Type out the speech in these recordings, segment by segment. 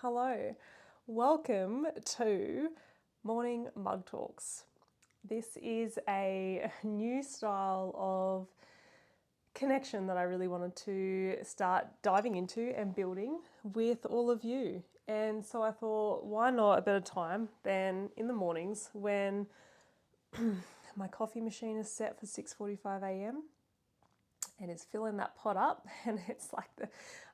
Hello. Welcome to Morning Mug Talks. This is a new style of connection that I really wanted to start diving into and building with all of you. And so I thought, why not a better time than in the mornings when my coffee machine is set for 6:45 a.m. and it's filling that pot up, and it's like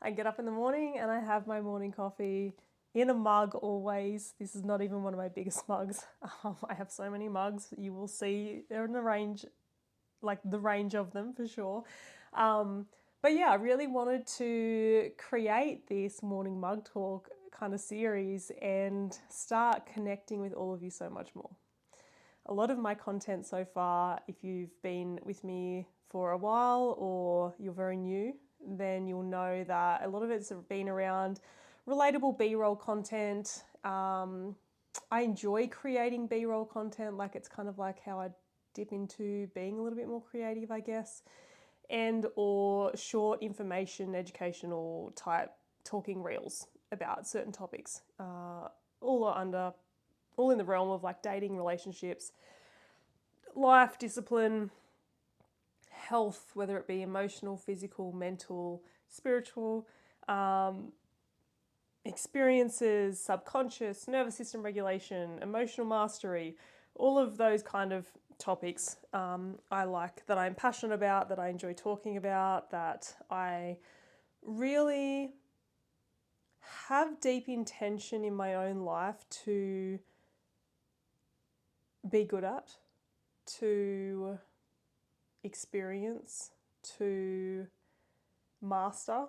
I get up in the morning and I have my morning coffee in a mug always. This is not even one of my biggest mugs. I have so many mugs. You will see they're in the range, like the range of them for sure. But yeah, I really wanted to create this morning mug talk kind of series and start connecting with all of you so much more. A lot of my content so far, if you've been with me for a while or you're very new, then you'll know that a lot of it's been around relatable B-roll content. I enjoy creating B-roll content, like it's kind of like how I dip into being a little bit more creative, I guess, and or short information, educational type talking reels about certain topics, all in the realm of like dating, relationships, life, discipline, health, whether it be emotional, physical, mental, spiritual, experiences, subconscious, nervous system regulation, emotional mastery, all of those kind of topics I like, that I'm passionate about, that I enjoy talking about, that I really have deep intention in my own life to be good at, to experience, to master.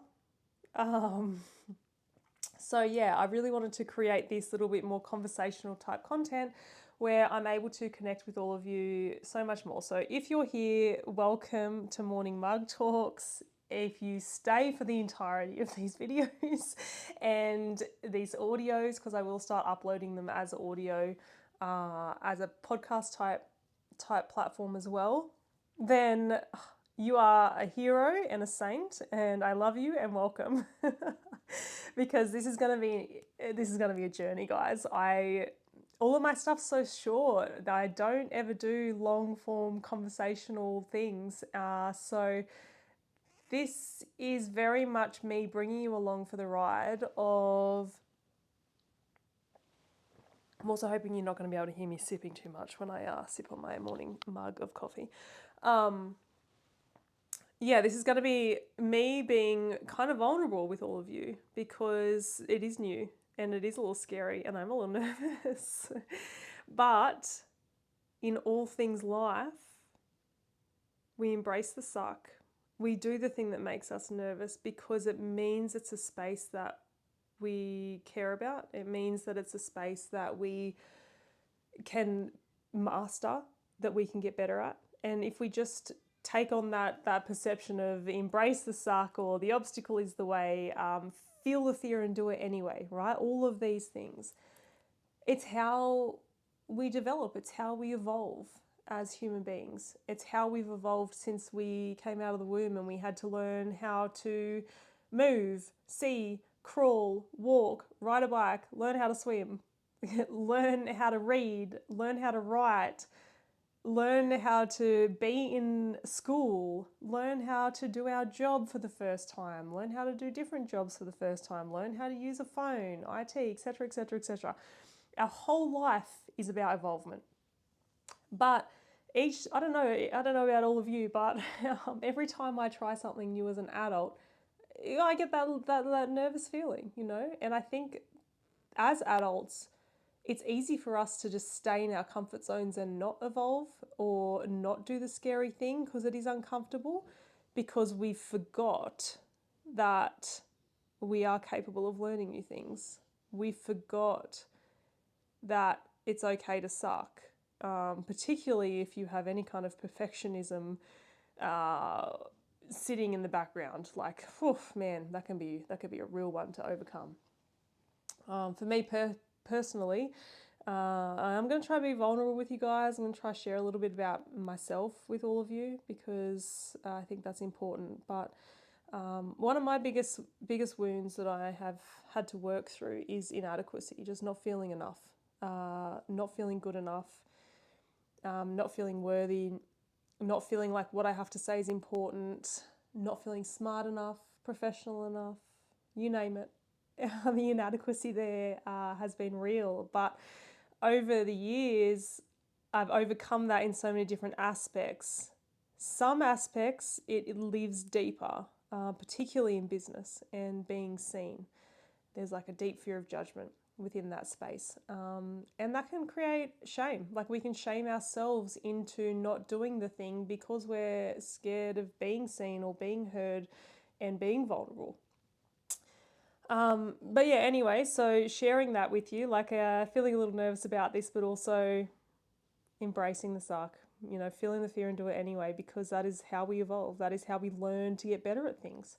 So yeah, I really wanted to create this little bit more conversational type content where I'm able to connect with all of you so much more. So if you're here, welcome to Morning Mug Talks. If you stay for the entirety of these videos and these audios, because I will start uploading them as audio, as a podcast type platform as well, then you are a hero and a saint, and I love you and welcome. Because this is gonna be a journey, guys. All of my stuff's so short. I don't ever do long form conversational things. So this is very much me bringing you along for the ride of. I'm also hoping you're not going to be able to hear me sipping too much when I sip on my morning mug of coffee. Yeah, this is going to be me being kind of vulnerable with all of you because it is new and it is a little scary and I'm a little nervous. But in all things life, we embrace the suck. We do the thing that makes us nervous because it means it's a space that we care about. It means that it's a space that we can master, that we can get better at. And if we just take on that perception of embrace the suck or the obstacle is the way, feel the fear and do it anyway, right? All of these things. It's how we develop. It's how we evolve as human beings. It's how we've evolved since we came out of the womb and we had to learn how to move, see, crawl, walk, ride a bike, learn how to swim, learn how to read, learn how to write, learn how to be in school, learn how to do our job for the first time, learn how to do different jobs for the first time, learn how to use a phone, IT, etc., etc., etc. Our whole life is about evolvement. But I don't know about all of you, but every time I try something new as an adult, I get that nervous feeling, and I think as adults, it's easy for us to just stay in our comfort zones and not evolve or not do the scary thing because it is uncomfortable, because we forgot that we are capable of learning new things. We forgot that it's okay to suck, particularly if you have any kind of perfectionism sitting in the background. Like, man, that could be a real one to overcome. For me personally, I'm going to try to be vulnerable with you guys. I'm going to try to share a little bit about myself with all of you because I think that's important. But One of my biggest wounds that I have had to work through is inadequacy, just not feeling enough, not feeling good enough, not feeling worthy, not feeling like what I have to say is important, not feeling smart enough, professional enough, you name it. The inadequacy there has been real, but over the years, I've overcome that in so many different aspects. Some aspects, it lives deeper, particularly in business and being seen. There's like a deep fear of judgment within that space. And that can create shame. Like we can shame ourselves into not doing the thing because we're scared of being seen or being heard and being vulnerable. But yeah, anyway, so sharing that with you, like feeling a little nervous about this, but also embracing the suck, feeling the fear and do it anyway, because that is how we evolve. That is how we learn to get better at things.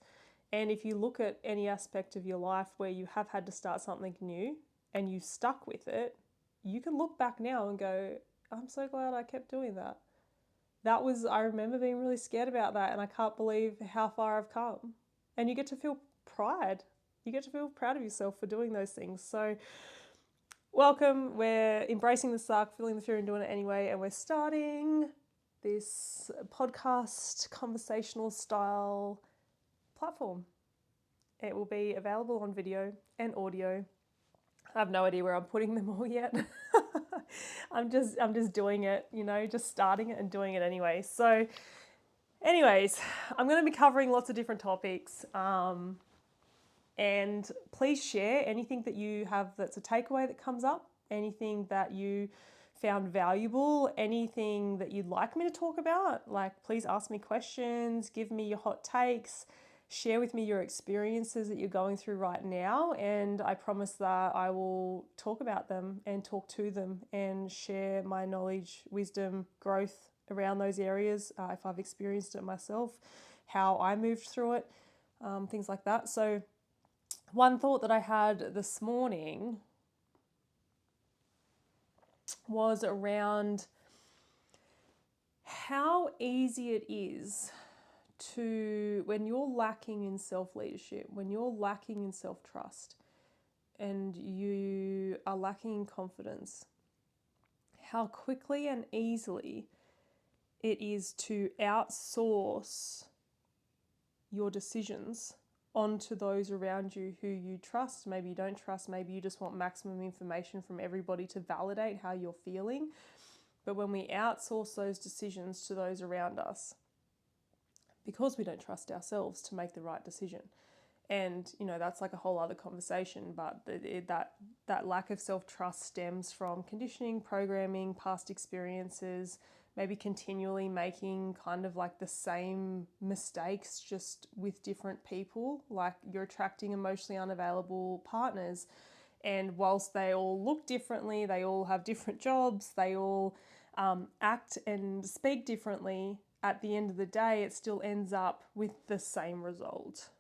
And if you look at any aspect of your life where you have had to start something new and you stuck with it, you can look back now and go, I'm so glad I kept doing that. I remember being really scared about that, and I can't believe how far I've come. And you get to feel pride. You get to feel proud of yourself for doing those things. So welcome. We're embracing the suck, feeling the fear and doing it anyway. And we're starting this podcast conversational style platform. It will be available on video and audio. I have no idea where I'm putting them all yet. I'm just doing it, just starting it and doing it anyway. So anyways, I'm going to be covering lots of different topics. And please share anything that you have that's a takeaway that comes up, anything that you found valuable, anything that you'd like me to talk about. Like, please ask me questions, give me your hot takes, share with me your experiences that you're going through right now. And I promise that I will talk about them and talk to them and share my knowledge, wisdom, growth around those areas, if I've experienced it myself, how I moved through it, things like that. So one thought that I had this morning was around how easy it is to, when you're lacking in self-leadership, when you're lacking in self-trust, and you are lacking in confidence, how quickly and easily it is to outsource your decisions onto those around you who you trust. Maybe you don't trust, maybe you just want maximum information from everybody to validate how you're feeling. But when we outsource those decisions to those around us, because we don't trust ourselves to make the right decision, and that's like a whole other conversation, but that lack of self-trust stems from conditioning, programming, past experiences, maybe continually making kind of like the same mistakes just with different people. Like you're attracting emotionally unavailable partners, and whilst they all look differently, they all have different jobs, they all act and speak differently, at the end of the day it still ends up with the same result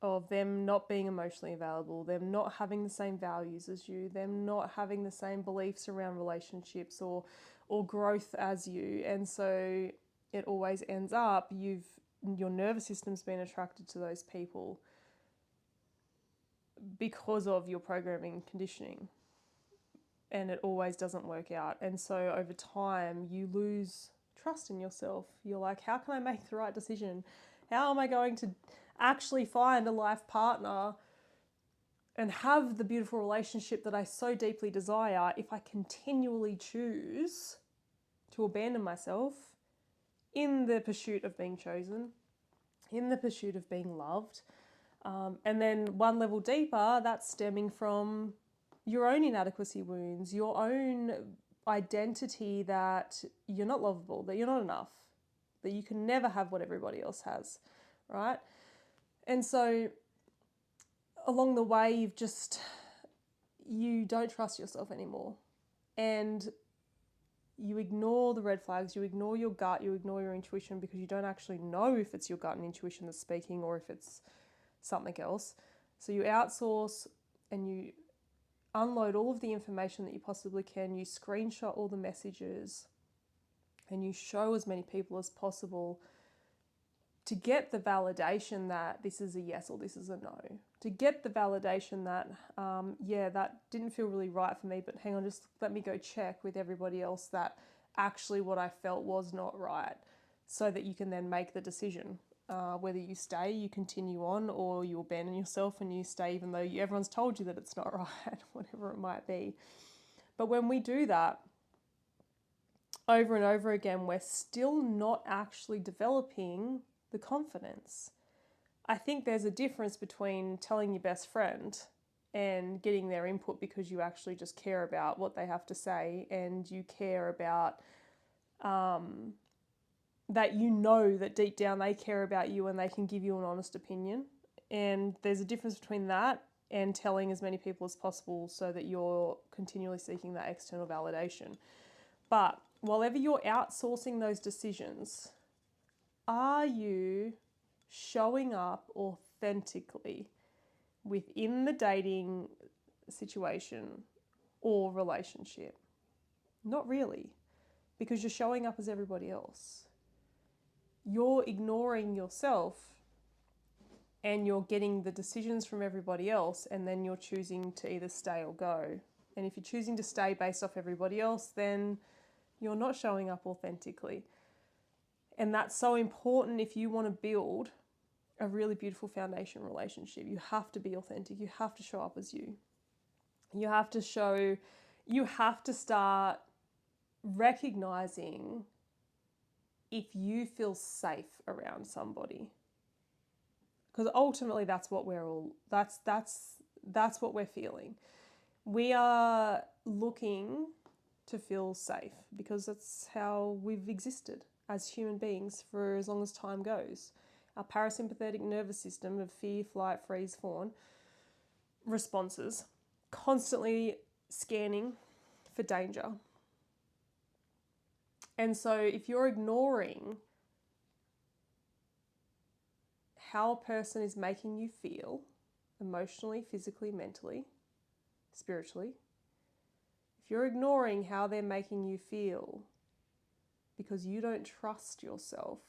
of them not being emotionally available, them not having the same values as you, them not having the same beliefs around relationships or growth as you. And so it always ends up your nervous system's been attracted to those people because of your programming and conditioning. And it always doesn't work out. And so over time you lose trust in yourself. You're like, how can I make the right decision? How am I going to actually find a life partner and have the beautiful relationship that I so deeply desire if I continually choose to abandon myself in the pursuit of being chosen, in the pursuit of being loved? And then one level deeper, that's stemming from your own inadequacy wounds, your own identity that you're not lovable, that you're not enough, that you can never have what everybody else has, right? And so along the way, you don't trust yourself anymore. And you ignore the red flags, you ignore your gut, you ignore your intuition, because you don't actually know if it's your gut and intuition that's speaking or if it's something else. So you outsource and you unload all of the information that you possibly can, you screenshot all the messages, and you show as many people as possible to get the validation that this is a yes or this is a no, to get the validation that, yeah, that didn't feel really right for me, but hang on, just let me go check with everybody else that actually what I felt was not right, so that you can then make the decision. Whether you stay, you continue on, or you abandon yourself and you stay even though everyone's told you that it's not right, whatever it might be. But when we do that over and over again, we're still not actually developing the confidence. I think there's a difference between telling your best friend and getting their input because you actually just care about what they have to say, and you care about that you know that deep down they care about you and they can give you an honest opinion. And there's a difference between that and telling as many people as possible so that you're continually seeking that external validation. But whenever you're outsourcing those decisions, are you showing up authentically within the dating situation or relationship? Not really, because you're showing up as everybody else. You're ignoring yourself and you're getting the decisions from everybody else, and then you're choosing to either stay or go. And if you're choosing to stay based off everybody else, then you're not showing up authentically. And that's so important if you want to build a really beautiful foundation relationship. You have to be authentic. You have to show up as you. You have to start recognizing if you feel safe around somebody. Because ultimately that's what that's what we're feeling. We are looking to feel safe because that's how we've existed as human beings for as long as time goes. Our parasympathetic nervous system of fear, flight, freeze, fawn responses, constantly scanning for danger. And so if you're ignoring how a person is making you feel emotionally, physically, mentally, spiritually, if you're ignoring how they're making you feel because you don't trust yourself,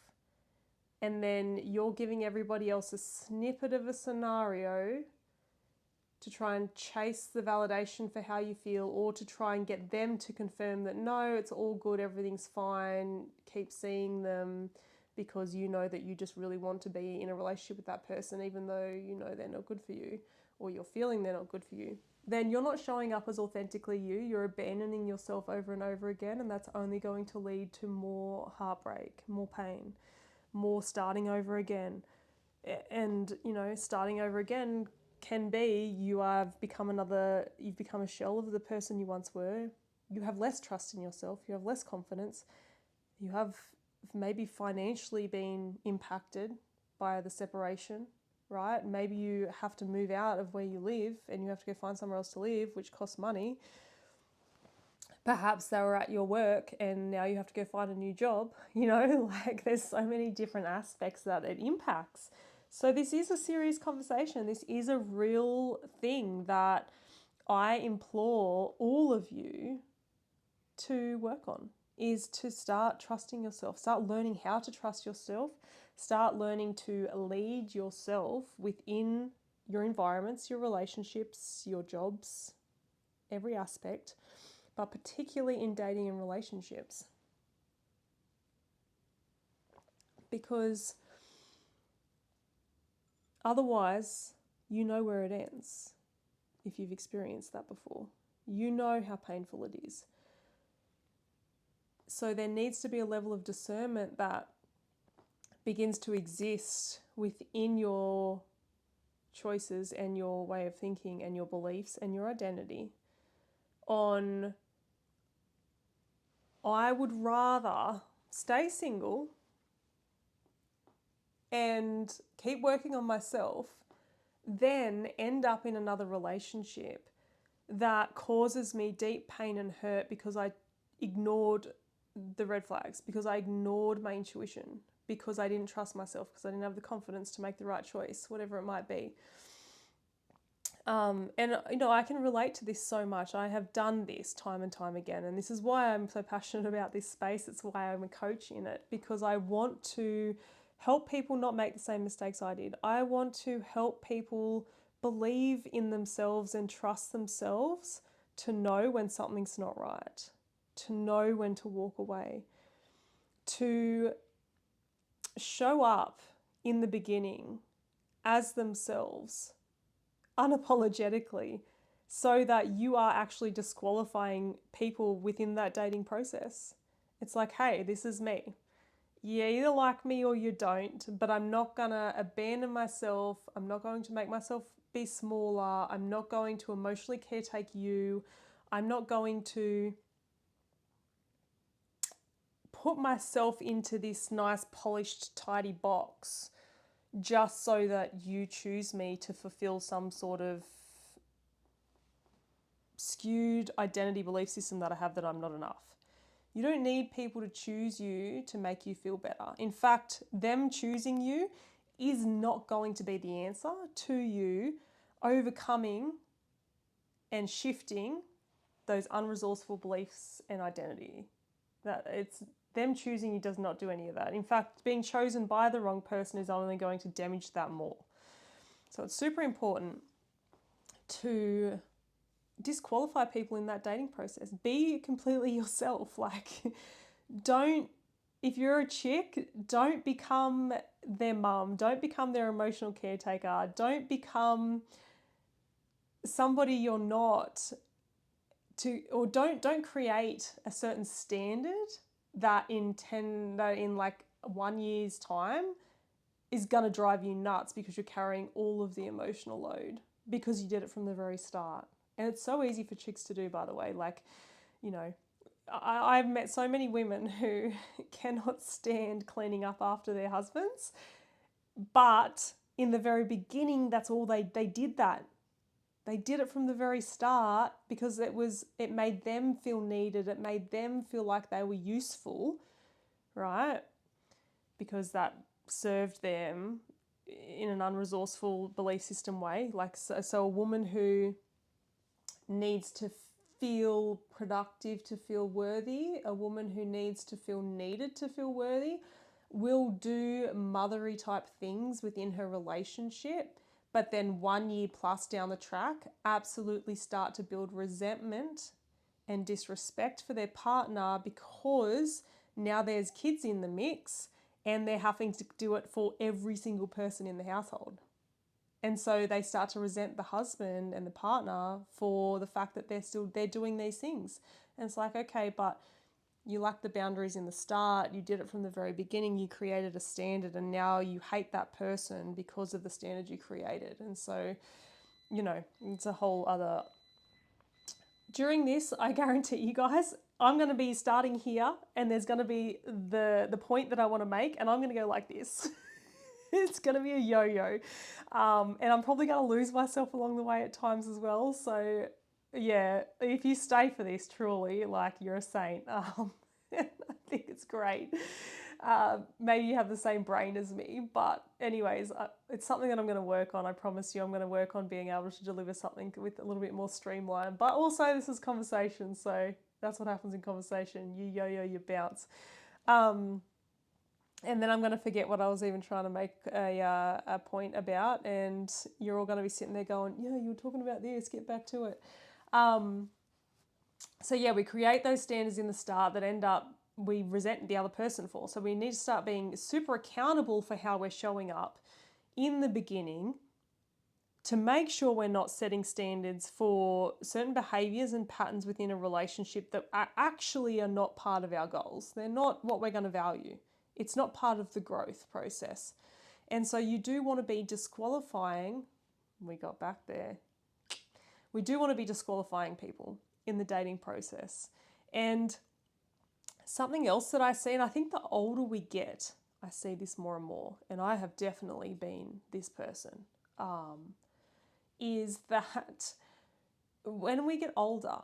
and then you're giving everybody else a snippet of a scenario to try and chase the validation for how you feel, or to try and get them to confirm that no, it's all good, everything's fine, keep seeing them because you know that you just really want to be in a relationship with that person even though you know they're not good for you, or you're feeling they're not good for you, then you're not showing up as authentically you. You're abandoning yourself over and over again, and that's only going to lead to more heartbreak, more pain, more starting over again. And, you know, starting over again can be you've become a shell of the person you once were. You have less trust in yourself. You have less confidence. You have maybe financially been impacted by the separation, right? Maybe you have to move out of where you live and you have to go find somewhere else to live, which costs money. Perhaps they were at your work and now you have to go find a new job. You know, like there's so many different aspects that it impacts. So this is a serious conversation. This is a real thing that I implore all of you to work on, is to start trusting yourself. Start learning how to trust yourself. Start learning to lead yourself within your environments, your relationships, your jobs, every aspect, but particularly in dating and relationships. Because otherwise, you know where it ends if you've experienced that before. You know how painful it is. So there needs to be a level of discernment that begins to exist within your choices and your way of thinking and your beliefs and your identity on, I would rather stay single and keep working on myself than end up in another relationship that causes me deep pain and hurt because I ignored the red flags, because I ignored my intuition, because I didn't trust myself, because I didn't have the confidence to make the right choice, whatever it might be. And, you know, I can relate to this so much. I have done this time and time again, and this is why I'm so passionate about this space. It's why I'm a coach in it, because I want to help people not make the same mistakes I did. I want to help people believe in themselves and trust themselves to know when something's not right, to know when to walk away, to show up in the beginning as themselves unapologetically, so that you are actually disqualifying people within that dating process. It's like, hey, this is me. You either like me or you don't, but I'm not going to abandon myself. I'm not going to make myself be smaller. I'm not going to emotionally caretake you. I'm not going to put myself into this nice, polished, tidy box just so that you choose me to fulfill some sort of skewed identity belief system that I have, that I'm not enough. You don't need people to choose you to make you feel better. In fact, them choosing you is not going to be the answer to you overcoming and shifting those unresourceful beliefs and identity. That it's them choosing you does not do any of that. In fact, being chosen by the wrong person is only going to damage that more. So it's super important to disqualify people in that dating process. Be completely yourself. Like, don't, if you're a chick, don't become their mum, don't become their emotional caretaker, don't become somebody you're not, or don't create a certain standard that in 1 year's time is going to drive you nuts because you're carrying all of the emotional load because you did it from the very start. And it's so easy for chicks to do, by the way. Like, you know, I've met so many women who cannot stand cleaning up after their husbands, but in the very beginning, that's all they did that. They did it from the very start because it made them feel needed. It made them feel like they were useful, right? Because that served them in an unresourceful belief system way. Like, so a woman who needs to feel productive to feel worthy, a woman who needs to feel needed to feel worthy, will do mothery type things within her relationship, but then 1 year plus down the track, absolutely start to build resentment and disrespect for their partner because now there's kids in the mix and they're having to do it for every single person in the household. And so they start to resent the husband and the partner for the fact that they're doing these things. And it's like, okay, but you lacked the boundaries in the start. You did it from the very beginning. You created a standard and now you hate that person because of the standard you created. And so, you know, it's a whole other... During this, I guarantee you guys, I'm going to be starting here and there's going to be the point that I want to make and I'm going to go like this. It's going to be a yo-yo. And I'm probably going to lose myself along the way at times as well. So yeah, if you stay for this, truly, like, you're a saint. I think it's great. Maybe you have the same brain as me, but anyways, it's something that I'm going to work on. I promise you, I'm going to work on being able to deliver something with a little bit more streamline. But also, this is conversation, so that's what happens in conversation. You yo-yo, you bounce. And then I'm going to forget what I was even trying to make a point about, and you're all going to be sitting there going, yeah, you were talking about this, get back to it. So yeah, we create those standards in the start that end up we resent the other person for. So we need to start being super accountable for how we're showing up in the beginning to make sure we're not setting standards for certain behaviours and patterns within a relationship that actually are not part of our goals. They're not what we're going to value. It's not part of the growth process. And so you do want to be disqualifying, we got back there, we do want to be disqualifying people in the dating process. And something else that I see, and I think the older we get, I see this more and more, and I have definitely been this person, is that when we get older,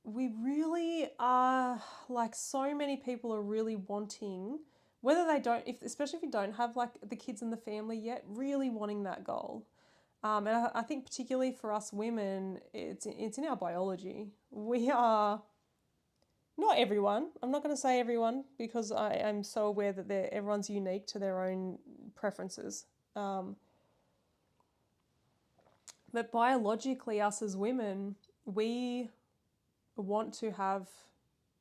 we really are, like, so many people are really wanting, whether they don't, especially if you don't have like the kids in the family yet, really wanting that goal. And I think particularly for us women, it's in our biology. We are Not everyone. I'm not going to say everyone because I am so aware that everyone's unique to their own preferences. Um, but biologically, us as women, we want to have,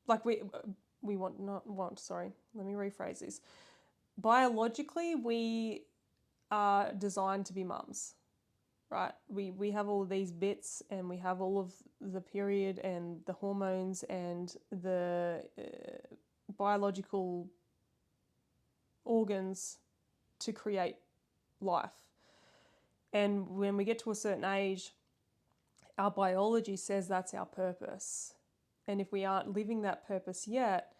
like we want, not want, sorry, let me rephrase this. Biologically, we are designed to be mums, right? We have all of these bits and we have all of the period and the hormones and the biological organs to create life. And when we get to a certain age, our biology says that's our purpose. And if we aren't living that purpose yet,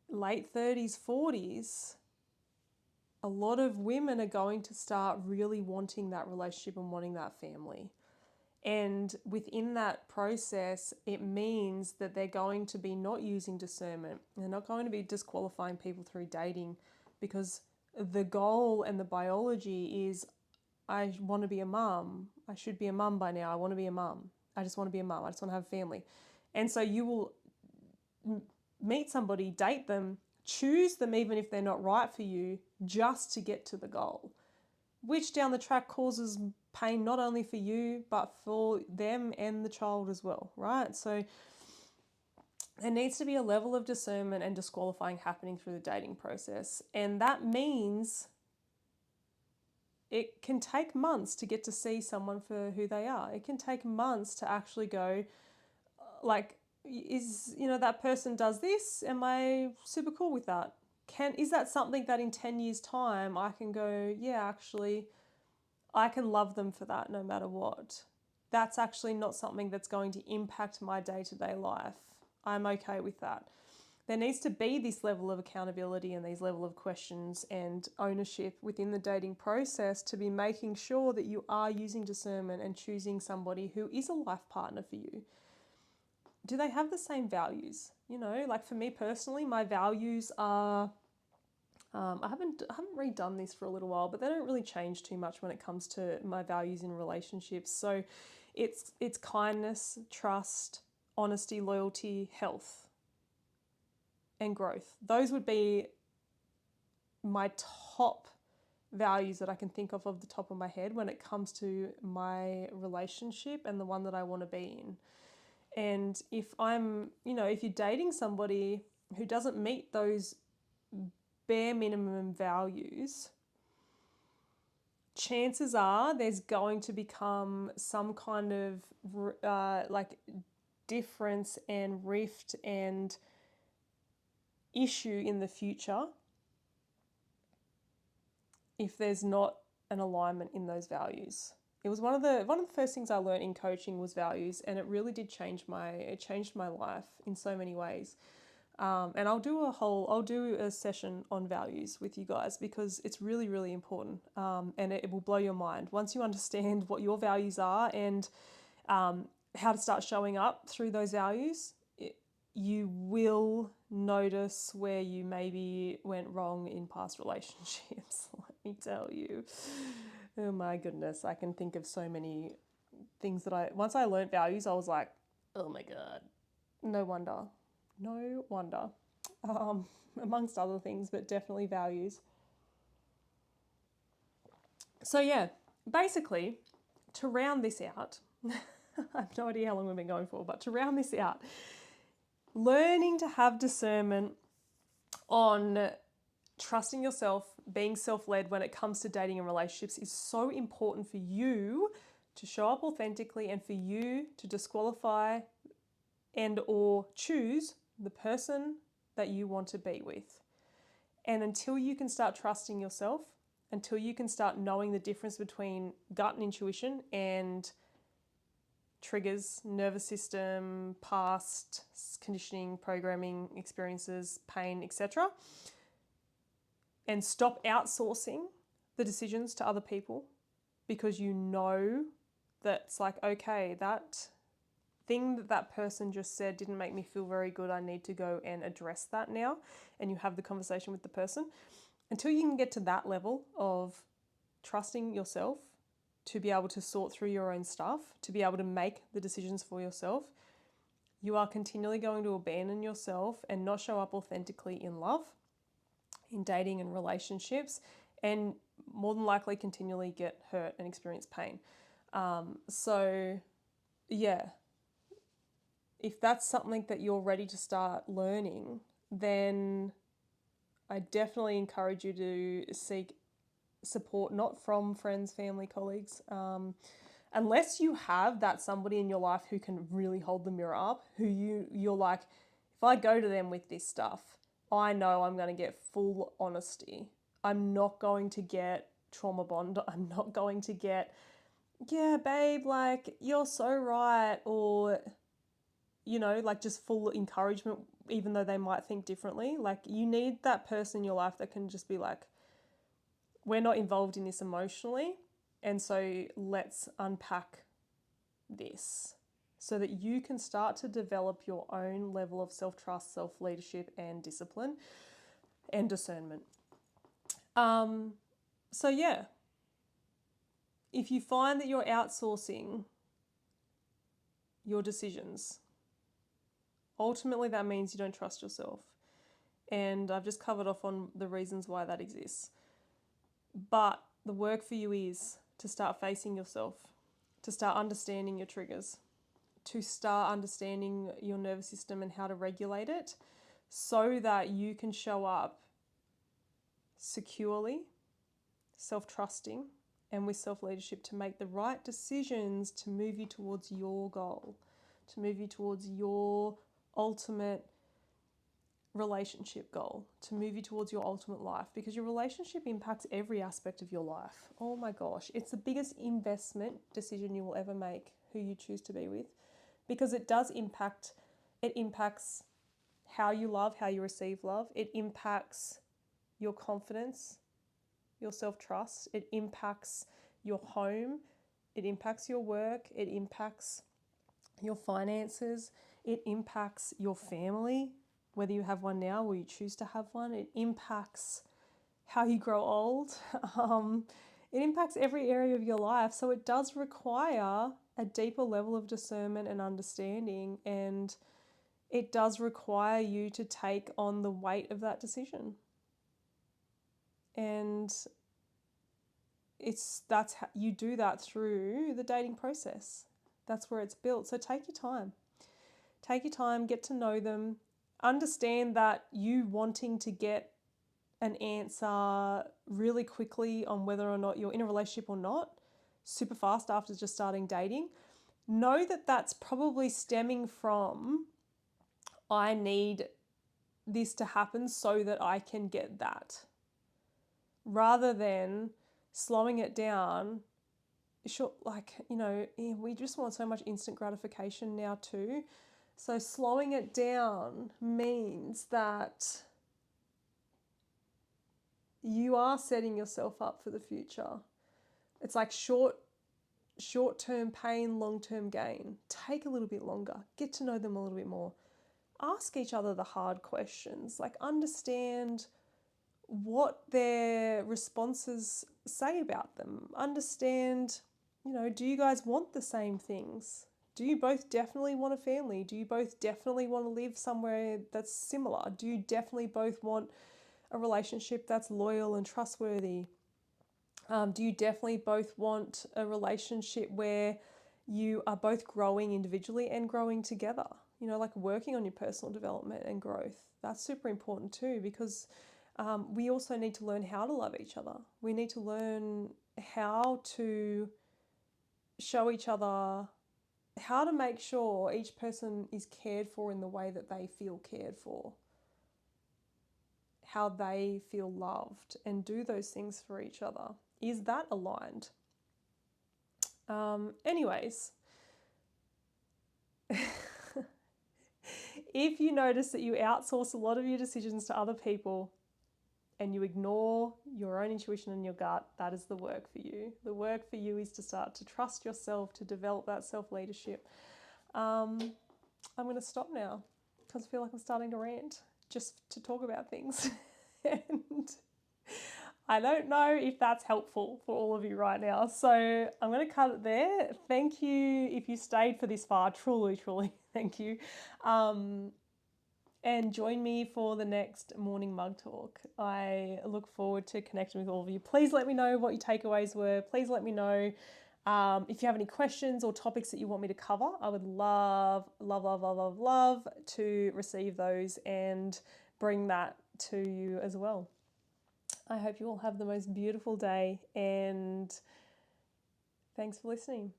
late 30s, 40s, a lot of women are going to start really wanting that relationship and wanting that family. And within that process, it means that they're going to be not using discernment. They're not going to be disqualifying people through dating because the goal and the biology is I want to be a mum. I should be a mum by now. I want to be a mum. I just want to be a mum. I just want to have a family. And so you will meet somebody, date them, choose them even if they're not right for you, just to get to the goal, which down the track causes pain not only for you, but for them and the child as well, right? So there needs to be a level of discernment and disqualifying happening through the dating process. And that means it can take months to get to see someone for who they are. It can take months to actually go, like, that person does this, am I super cool with that? Is that something that in 10 years time I can go, yeah, actually I can love them for that no matter what. That's actually not something that's going to impact my day-to-day life. I'm okay with that. There needs to be this level of accountability and these level of questions and ownership within the dating process to be making sure that you are using discernment and choosing somebody who is a life partner for you. Do they have the same values? Like for me personally, my values are I haven't redone this for a little while, but they don't really change too much when it comes to my values in relationships. So it's kindness, trust, honesty, loyalty, health, and growth. Those would be my top values that I can think of the top of my head when it comes to my relationship and the one that I want to be in. And if if you're dating somebody who doesn't meet those bare minimum values, chances are there's going to become some kind of difference and rift and issue in the future if there's not an alignment in those values. It was one of the first things I learned in coaching was values, and it really did changed my life in so many ways. And I'll do a session on values with you guys because it's really, really important. And it will blow your mind. Once you understand what your values are and how to start showing up through those values, you will notice where you maybe went wrong in past relationships. Let me tell you. Oh my goodness. I can think of so many things that once I learned values, I was like, oh my God, no wonder. No wonder, amongst other things, but definitely values. So yeah, basically, to round this out, I have no idea how long we've been going for, but to round this out, learning to have discernment on trusting yourself, being self-led when it comes to dating and relationships is so important for you to show up authentically and for you to disqualify and or choose the person that you want to be with. And until you can start trusting yourself, until you can start knowing the difference between gut and intuition and triggers, nervous system, past conditioning, programming, experiences, pain, etc., and stop outsourcing the decisions to other people because you know that it's like, okay, that thing that person just said didn't make me feel very good. I need to go and address that now. And you have the conversation with the person. Until you can get to that level of trusting yourself to be able to sort through your own stuff, to be able to make the decisions for yourself, You are continually going to abandon yourself and not show up authentically in love, in dating and relationships, and more than likely continually get hurt and experience pain. So, yeah, if that's something that you're ready to start learning, then I definitely encourage you to seek support, not from friends, family, colleagues, unless you have that somebody in your life who can really hold the mirror up, who you're like, if I go to them with this stuff, I know I'm going to get full honesty. I'm not going to get trauma bond. I'm not going to get, yeah, babe, like, you're so right. Or, like just full encouragement, even though they might think differently. Like, you need that person in your life that can just be like, we're not involved in this emotionally. And so let's unpack this so that you can start to develop your own level of self-trust, self-leadership, and discipline and discernment. So yeah, if you find that you're outsourcing your decisions, ultimately that means you don't trust yourself. And I've just covered off on the reasons why that exists. But the work for you is to start facing yourself, to start understanding your triggers, to start understanding your nervous system and how to regulate it so that you can show up securely, self-trusting, and with self-leadership to make the right decisions to move you towards your goal, to move you towards your ultimate relationship goal, to move you towards your ultimate life, because your relationship impacts every aspect of your life. Oh my gosh, it's the biggest investment decision you will ever make, who you choose to be with, because it impacts how you love, how you receive love. It impacts your confidence, your self-trust. It impacts your home. It impacts your work. It impacts your finances. It impacts your family, whether you have one now or you choose to have one. It impacts how you grow old. It impacts every area of your life. So it does require a deeper level of discernment and understanding, and it does require you to take on the weight of that decision. And that's how you do that through the dating process. That's where it's built. So take your time. Take your time, get to know them, understand that you wanting to get an answer really quickly on whether or not you're in a relationship or not, super fast after just starting dating, know that that's probably stemming from, I need this to happen so that I can get that, rather than slowing it down. Sure, we just want so much instant gratification now too. So slowing it down means that you are setting yourself up for the future. It's like short-term pain, long-term gain. Take a little bit longer. Get to know them a little bit more. Ask each other the hard questions. Like, understand what their responses say about them. Understand, do you guys want the same things? Do you both definitely want a family? Do you both definitely want to live somewhere that's similar? Do you definitely both want a relationship that's loyal and trustworthy? Do you definitely both want a relationship where you are both growing individually and growing together? Like working on your personal development and growth. That's super important too, because we also need to learn how to love each other. We need to learn how to show each other, how to make sure each person is cared for in the way that they feel cared for, how they feel loved, and do those things for each other. Is that aligned? Anyways, if you notice that you outsource a lot of your decisions to other people and you ignore your own intuition and your gut, that is the work for you. The work for you is to start to trust yourself, to develop that self-leadership. I'm going to stop now because I feel like I'm starting to rant just to talk about things. And I don't know if that's helpful for all of you right now. So I'm going to cut it there. Thank you if you stayed for this far. Truly, truly, thank you. Um, and join me for the next morning mug talk. I look forward to connecting with all of you. Please let me know what your takeaways were. Please let me know if you have any questions or topics that you want me to cover. I would love, love, love, love, love, love to receive those and bring that to you as well. I hope you all have the most beautiful day, and thanks for listening.